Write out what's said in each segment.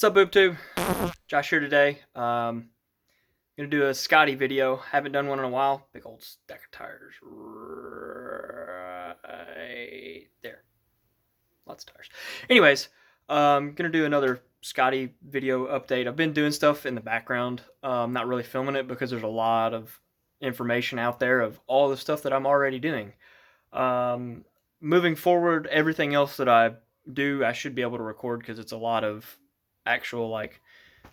What's up, BoobTube? Josh here today. Gonna do a Scotty video. Haven't done one in a while. Big old stack of tires right there. Lots of tires. Anyways, gonna do another Scotty video update. I've been doing stuff in the background. Not really filming it because there's a lot of information out there of all the stuff that I'm already doing. Moving forward, everything else that I do, I should be able to record because it's a lot of actual like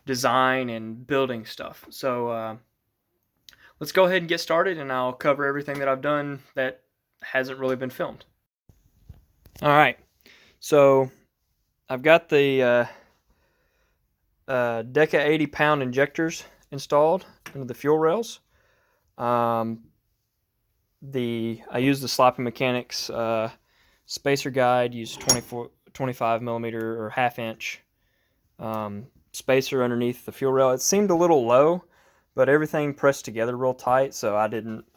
design and building stuff. So let's go ahead and get started, and I'll cover everything that I've done that hasn't really been filmed. All right, so I've got the Deca 80-pound injectors installed into the fuel rails. I use the Sloppy Mechanics spacer guide. Use 25 millimeter or half-inch spacer underneath the fuel rail. It seemed a little low, but everything pressed together real tight, so I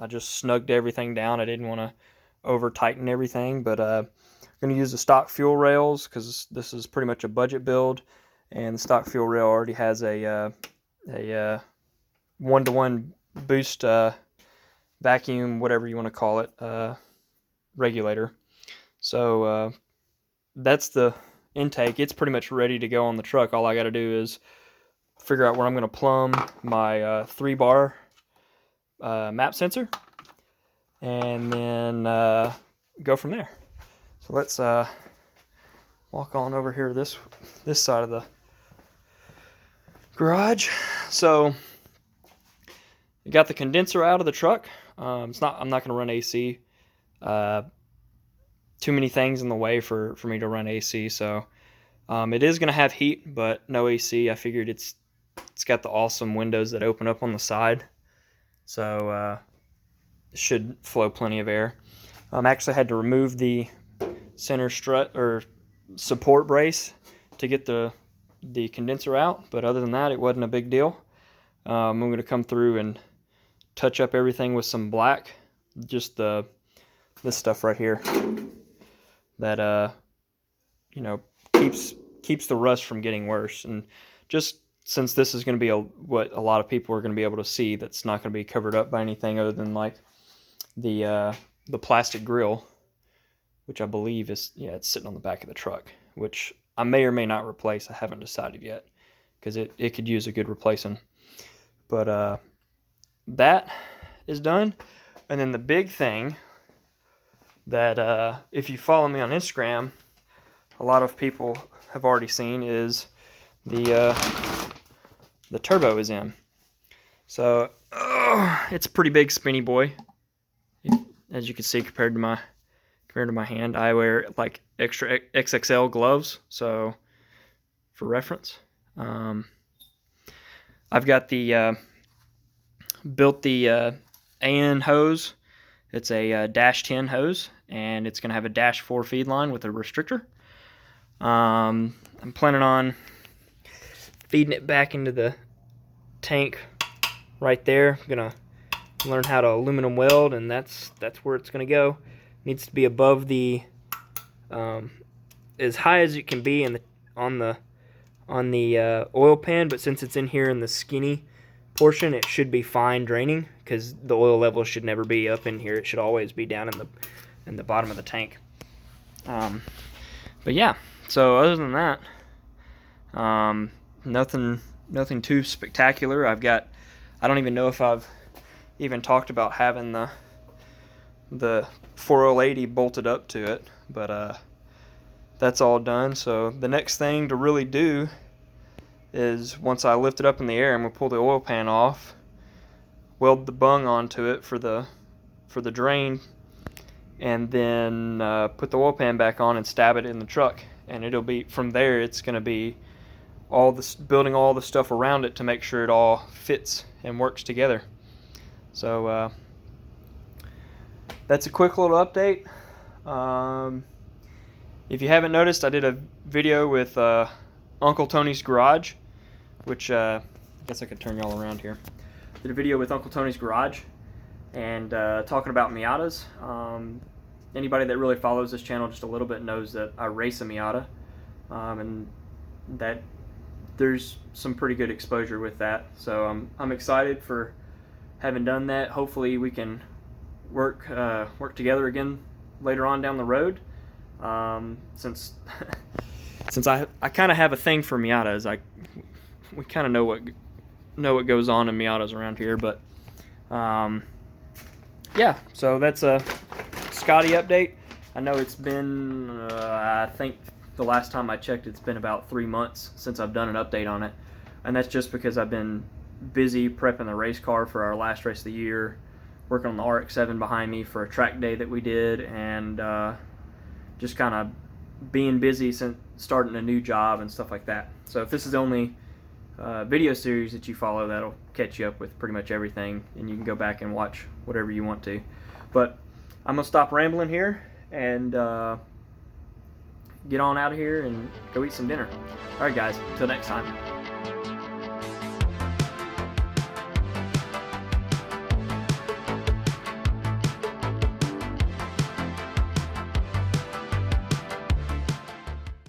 just snugged everything down. I didn't want to over tighten everything, but I'm going to use the stock fuel rails because this is pretty much a budget build, and the stock fuel rail already has a one-to-one boost vacuum, whatever you want to call it, regulator. So that's the intake. It's pretty much ready to go on the truck. All I got to do is figure out where I'm going to plumb my 3-bar map sensor, and then go from there. So let's walk on over here to this side of the garage. So you got the condenser out of the truck. I'm not going to run AC. Too many things in the way for me to run AC, so it is going to have heat, but no AC. I figured it's got the awesome windows that open up on the side, so it should flow plenty of air. Actually had to remove the center strut or support brace to get the condenser out, but other than that, it wasn't a big deal. I'm going to come through and touch up everything with some black, just this stuff right here that keeps the rust from getting worse. And just since this is going to be what a lot of people are going to be able to see, that's not going to be covered up by anything other than like the plastic grill, which I believe is, it's sitting on the back of the truck, which I may or may not replace. I haven't decided yet because it could use a good replacing. But that is done. And then the big thing that if you follow me on Instagram, a lot of people have already seen is the turbo is in. So it's a pretty big spinny boy, as you can see compared to my hand. I wear like extra XXL gloves, so for reference. I've got built the AN hose. It's a dash 10 hose, and it's going to have a dash 4 feed line with a restrictor. I'm planning on feeding it back into the tank right there. I'm going to learn how to aluminum weld, and that's where it's going to go. It needs to be above the as high as it can be on the oil pan, but since it's in here in the skinny portion, it should be fine draining because the oil level should never be up in here. It should always be down in the bottom of the tank. But yeah, so other than that, nothing too spectacular. I don't even know if I've even talked about having the 4080 bolted up to it, but that's all done. So the next thing to really do is, once I lift it up in the air, I'm going to pull the oil pan off, weld the bung onto it for the drain, and then put the oil pan back on and stab it in the truck. And it'll be, from there, it's going to be building all the stuff around it to make sure it all fits and works together. So that's a quick little update. If you haven't noticed, I did a video with Uncle Tony's Garage, which I guess I could turn y'all around here. Did a video with Uncle Tony's Garage, and talking about Miatas. Anybody that really follows this channel just a little bit knows that I race a Miata, and that there's some pretty good exposure with that. So I'm excited for having done that. Hopefully we can work together again later on down the road. Since since I kind of have a thing for Miatas, we kind of know what goes on in Miatas around here. But yeah, so that's a Scotty update. I know it's been I think the last time I checked, it's been about 3 months since I've done an update on it, and that's just because I've been busy prepping the race car for our last race of the year, working on the RX-7 behind me for a track day that we did, and just kind of being busy since starting a new job and stuff like that. So if this is the only video series that you follow, that'll catch you up with pretty much everything, and you can go back and watch whatever you want to. But I'm gonna stop rambling here and get on out of here and go eat some dinner. All right, guys, until next time.